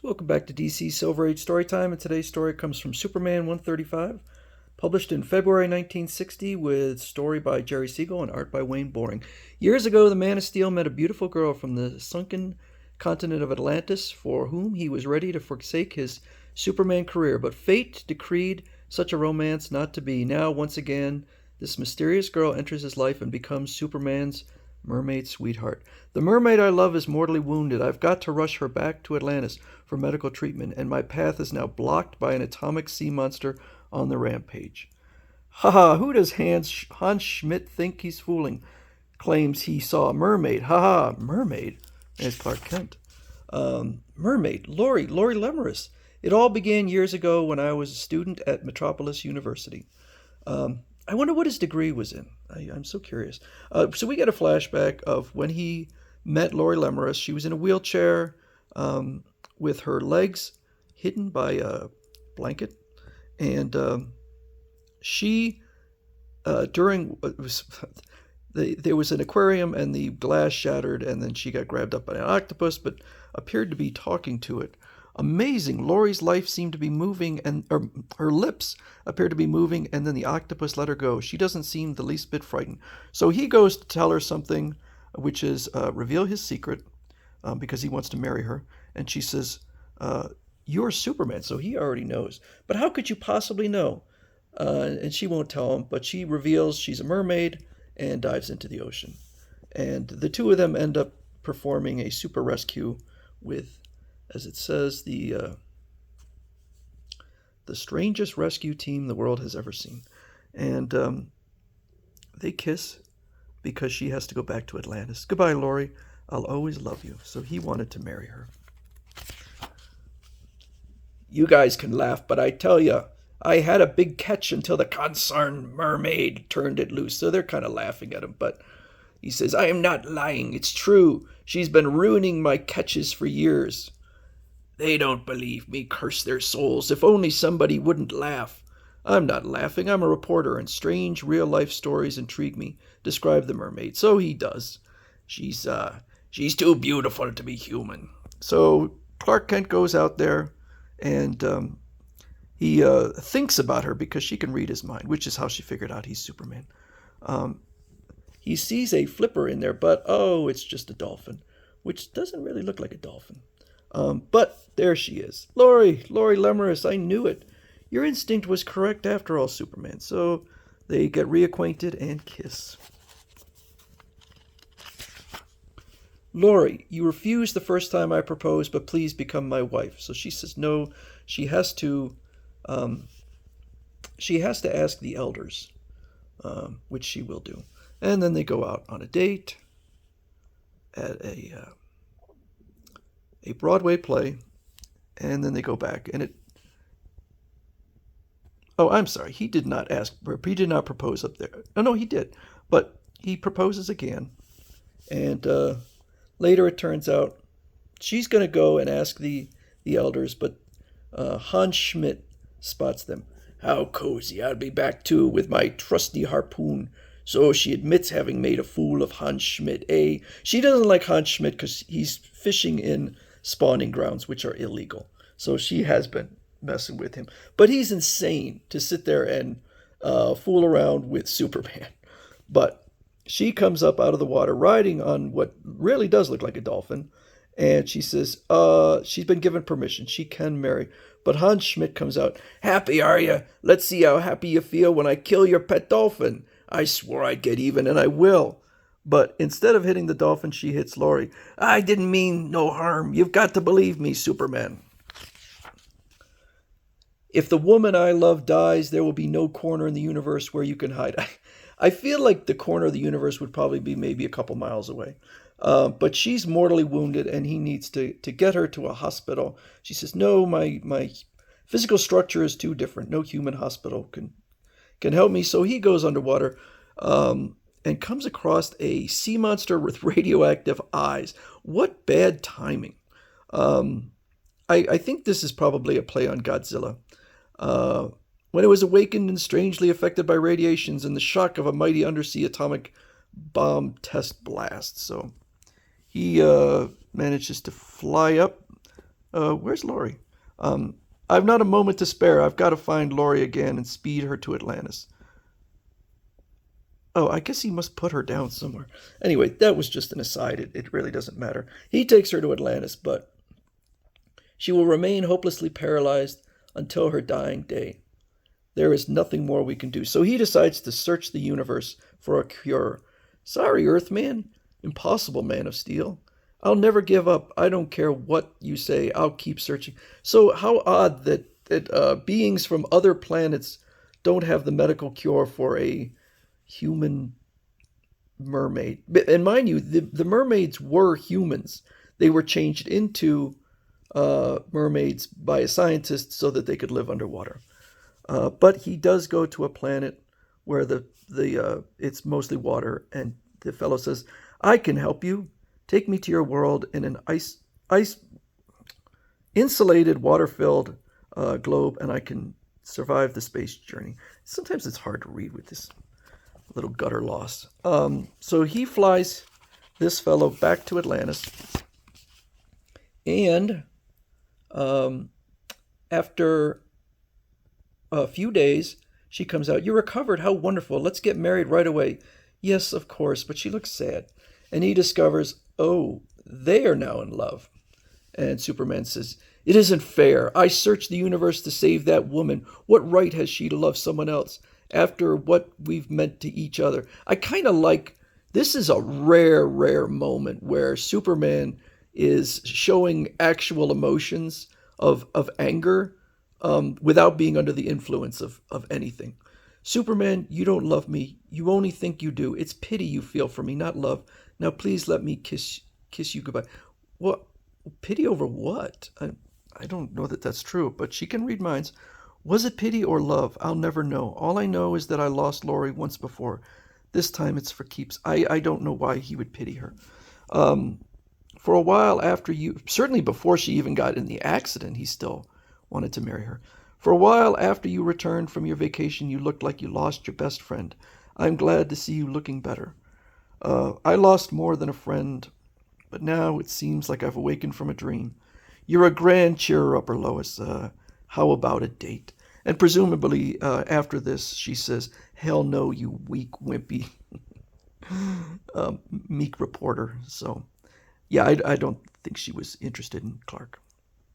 So welcome back to DC Silver Age Storytime, and today's story comes from Superman 135, published in February 1960 with story by Jerry Siegel and art by Wayne Boring. Years ago, the Man of Steel met a beautiful girl from the sunken continent of Atlantis for whom he was ready to forsake his Superman career, but fate decreed such a romance not to be. Now, once again, this mysterious girl enters his life and becomes Superman's mermaid sweetheart. The mermaid I love is mortally wounded. I've got to rush her back to Atlantis for medical treatment, and my path is now blocked by an atomic sea monster on the rampage. Ha! Who does Hans Schmidt think he's fooling? Claims he saw a mermaid. Ha! Mermaid? There's Clark Kent. Mermaid. Lori Lemaris. It all began years ago when I was a student at Metropolis University. I wonder what his degree was in. I'm so curious. So we get a flashback of when he met Lori Lemaris. She was in a wheelchair with her legs hidden by a blanket. And she, during, there was an aquarium and the glass shattered, and then she got grabbed up by an octopus, but appeared to be talking to it. Amazing. Lori's life seemed to be moving, and her lips appeared to be moving, and then the octopus let her go. She doesn't seem the least bit frightened. So he goes to tell her something, which is reveal his secret, because he wants to marry her. And she says, you're Superman, so he already knows. But how could you possibly know? And she won't tell him, but she reveals she's a mermaid and dives into the ocean. And the two of them end up performing a super rescue with, as it says, the strangest rescue team the world has ever seen. And they kiss because she has to go back to Atlantis. Goodbye, Lori. I'll always love you. So he wanted to marry her. You guys can laugh, but I tell you, I had a big catch until the concerned mermaid turned it loose. So they're kind of laughing at him, but he says, I am not lying. It's true. She's been ruining my catches for years. They don't believe me, curse their souls. If only somebody wouldn't laugh. I'm not laughing. I'm a reporter, and strange real-life stories intrigue me, described the mermaid. So he does. She's too beautiful to be human. So Clark Kent goes out there, and he thinks about her because she can read his mind, which is how she figured out he's Superman. He sees a flipper in there, but, it's just a dolphin, which doesn't really look like a dolphin. But there she is. Lori Lemaris, I knew it. Your instinct was correct after all, Superman. So they get reacquainted and kiss. Lori, you refused the first time I proposed, but please become my wife. So she says no. She has to ask the elders, which she will do. And then they go out on a date at a Broadway play, and then they go back, and I'm sorry, he did not propose up there. Oh, no, he did, but he proposes again, and later it turns out she's going to go and ask the elders, but Hans Schmidt spots them. How cozy, I'll be back too with my trusty harpoon. So she admits having made a fool of Hans Schmidt. She doesn't like Hans Schmidt because he's fishing in spawning grounds, which are illegal. So she has been messing with him. But he's insane to sit there and fool around with Superman. But she comes up out of the water riding on what really does look like a dolphin. And she says she's been given permission. She can marry. But Hans Schmidt comes out. Happy, are you? Let's see how happy you feel when I kill your pet dolphin. I swore I'd get even, and I will. But instead of hitting the dolphin, she hits Lori. I didn't mean no harm. You've got to believe me, Superman. If the woman I love dies, there will be no corner in the universe where you can hide. I feel like the corner of the universe would probably be maybe a couple miles away. But she's mortally wounded, and he needs to get her to a hospital. She says, no, my physical structure is too different. No human hospital can help me. So he goes underwater and comes across a sea monster with radioactive eyes. What bad timing. I think this is probably a play on Godzilla. When it was awakened and strangely affected by radiations and the shock of a mighty undersea atomic bomb test blast. So he manages to fly up Where's Lori? I've not a moment to spare. I've got to find Lori again and speed her to Atlantis. Oh, I guess he must put her down somewhere. Anyway, that was just an aside. It really doesn't matter. He takes her to Atlantis, but she will remain hopelessly paralyzed until her dying day. There is nothing more we can do. So he decides to search the universe for a cure. Sorry, Earthman. Impossible, Man of Steel. I'll never give up. I don't care what you say. I'll keep searching. So how odd that beings from other planets don't have the medical cure for a human mermaid. And mind you, the mermaids were humans. They were changed into mermaids by a scientist so that they could live underwater. But he does go to a planet where the it's mostly water, and the fellow says, "I can help you. Take me to your world in an ice insulated, water-filled globe, and I can survive the space journey." Sometimes it's hard to read with this little gutter loss. So he flies this fellow back to Atlantis, and after a few days, she comes out. "You recovered. How wonderful. Let's get married right away." "Yes, of course," but she looks sad. And he discovers, oh, they are now in love. And Superman says, "It isn't fair. I searched the universe to save that woman. What right has she to love someone else after what we've meant to each other?" I kind of like, this is a rare moment where Superman is showing actual emotions of anger without being under the influence of anything. "Superman, you don't love me. You only think you do. It's pity you feel for me, not love. Now please let me kiss you goodbye." What? Pity over what? I don't know that that's true, but she can read minds. "Was it pity or love? I'll never know. All I know is that I lost Lori once before. This time it's for keeps. I don't know why he would pity her. For a while after you, certainly before she even got in the accident, he still wanted to marry her. For a while after you returned from your vacation, you looked like you lost your best friend. I'm glad to see you looking better. I lost more than a friend, but now it seems like I've awakened from a dream. You're a grand cheerer-upper, Lois. How about a date?" And presumably after this, she says, "Hell no, you weak, wimpy, meek reporter." So, yeah, I don't think she was interested in Clark.